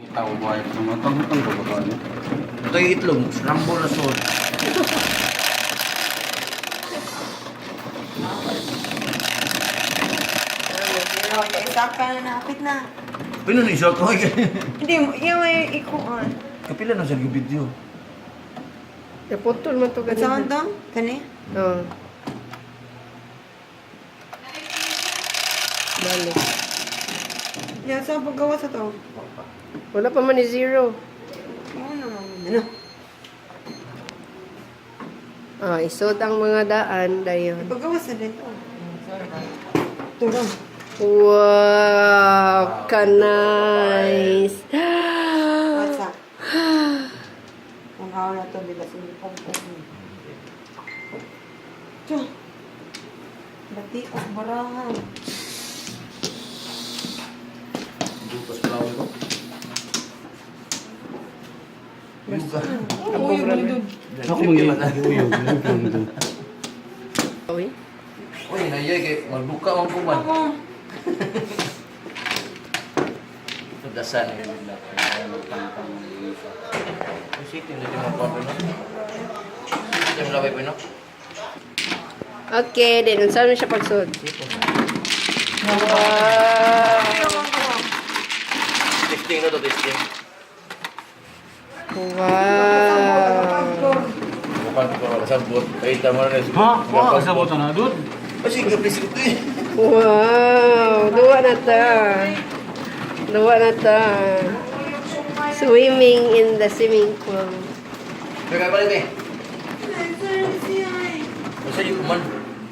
Tahu buaya sama tong-tong ko ba ano? Ito yung itlog, scramble na salt. Saka na napit na. Pino ni short ko Hindi, yung may ikuan. Kapila na siya yung video. Naputol man to Ang saan to? Kani? Oo. Balik. Yan, saan paggawa sa to? Wala pa man ni zero. Ano naman? Ano? Isod ang mga daan dayon. Paggawa sa dito. Ito lang. Wow, ka nice. What's up? Ang hawa na to, bilas hindi pong pong. Ito. Bati ang barahan. Bukas pala ko. Yuga. Uy, uy, Ako uyog. Uy. Uy, naiyoy kay magbuka ang kuman. Ako. Pagdasan. Sitin na yung mga papo, no? Sitin mo labay po, no? Okay, then unsa na siya pagsud? Wow. Testing na to, testing. Wow. Bukan ko wala sabot. Ay, tama na. Ha? Wa sa boto na dud. Kasi gabis ito eh. Wow. Duwa na ta. Duwa na ta. Swimming in the swimming pool. Kaya pala ito eh. Masa yung kuman.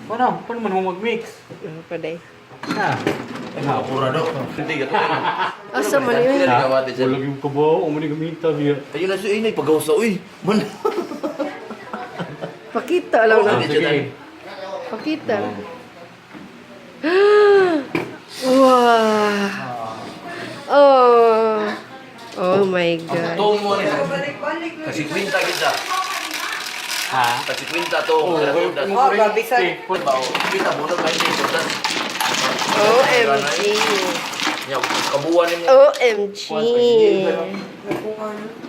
Paano man mo mag-mix? Paday. Ha. Ay, makakura do. Hindi ka to. Asa man yun? Wala yung kabaw, umuni gamita biya. Ayun na siya, inay, pag-gawsa, uy. Man. Pakita lang na. Sige. Pakita. Wow. Oh. Oh my God. Tong mo rin. Balik-balik na. Kasi kwinta kita. Ha? Kasi kwinta to. Oh, babisan. Kita mo na kayo sa OMG. Kabuuan mo. OMG. Nakuha na.